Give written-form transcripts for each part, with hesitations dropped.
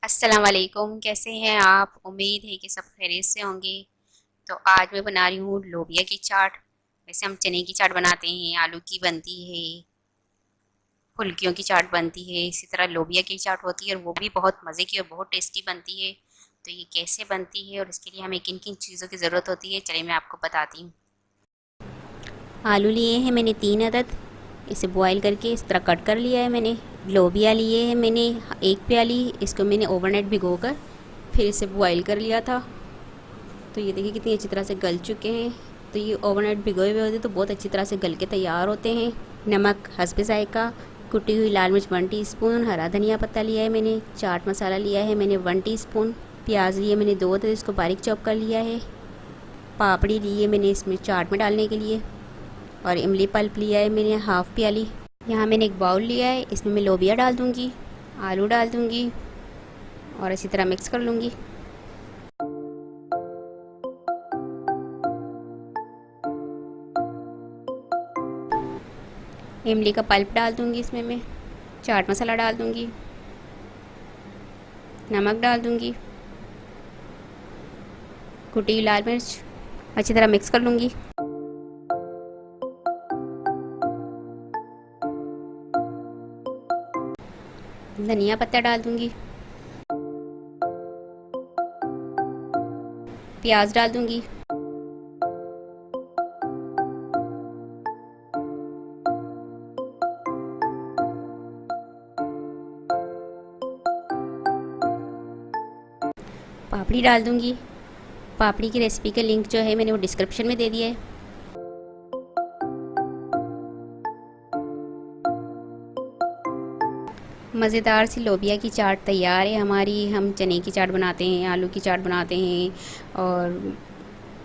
अस्सलाम वालेकुम। कैसे हैं आप? उम्मीद है कि सब खैरियत से होंगे। तो आज मैं बना रही हूँ लोबिया की चाट। वैसे हम चने की चाट बनाते हैं, आलू की बनती है, फुल्कियों की चाट बनती है, इसी तरह लोबिया की चाट होती है और वो भी बहुत मज़े की और बहुत टेस्टी बनती है। तो ये कैसे बनती है और इसके लिए हमें किन किन चीज़ों की ज़रूरत होती है, चलिए मैं आपको बताती हूँ। आलू लिए हैं मैंने 3 अदद। इसे बॉईल करके इस तरह कट कर लिया है मैंने। लोबिया लिए हैं मैंने 1 प्याली। इसको मैंने ओवरनाइट भिगो कर फिर इसे बॉईल कर लिया था। तो ये देखिए कितनी अच्छी तरह से गल चुके हैं। तो ये ओवरनाइट भिगोए हुए होते तो बहुत अच्छी तरह से गल के तैयार होते हैं। नमक हस्बे ज़ायक़ा, कुटी हुई लाल मिर्च 1 टीस्पून, हरा धनिया पत्ता लिया है मैंने, चाट मसाला लिया है मैंने 1 टीस्पून, प्याज लिए मैंने 2 अदद, इसको बारीक चॉप कर लिया है। पापड़ी ली है मैंने इसमें चाट में डालने के लिए। और इमली पल्प लिया है मैंने 1/2 प्याली। यहाँ मैंने एक बाउल लिया है, इसमें मैं लोबिया डाल दूँगी, आलू डाल दूँगी और इसी तरह मिक्स कर लूँगी। इमली का पल्प डाल दूँगी इसमें मैं, चाट मसाला डाल दूँगी, नमक डाल दूँगी, कुटी हुई लाल मिर्च, अच्छी तरह मिक्स कर लूँगी। धनिया पत्ता डाल दूँगी, प्याज डाल दूँगी, पापड़ी डाल दूँगी। पापड़ी की रेसिपी का लिंक जो है मैंने वो डिस्क्रिप्शन में दे दिया है। मज़ेदार सी लोबिया की चाट तैयार है हमारी। हम चने की चाट बनाते हैं, आलू की चाट बनाते हैं और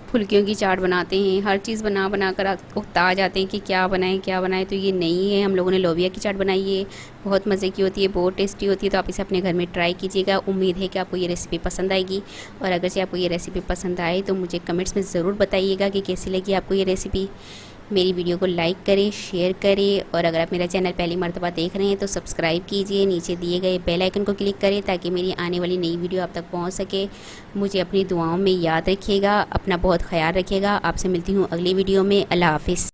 फुल्कियों की चाट बनाते हैं। हर चीज़ बना बना कर उकता आ जाते हैं कि क्या बनाएं क्या बनाएं। तो ये नहीं है, हम लोगों ने लोबिया की चाट बनाई है। बहुत मज़े की होती है, बहुत टेस्टी होती है। तो आप इसे अपने घर में ट्राई कीजिएगा। उम्मीद है कि आपको ये रेसिपी पसंद आएगी। और अगर से आपको ये रेसिपी पसंद आए तो मुझे कमेंट्स में ज़रूर बताइएगा कि कैसी लगी आपको ये रेसिपी। मेरी वीडियो को लाइक करें, शेयर करें और अगर आप मेरा चैनल पहली मर्तबा देख रहे हैं तो सब्सक्राइब कीजिए। नीचे दिए गए बेल आइकन को क्लिक करें ताकि मेरी आने वाली नई वीडियो आप तक पहुंच सके। मुझे अपनी दुआओं में याद रखिएगा, अपना बहुत ख्याल रखिएगा। आपसे मिलती हूँ अगली वीडियो में। अल्लाह हाफ़िज़।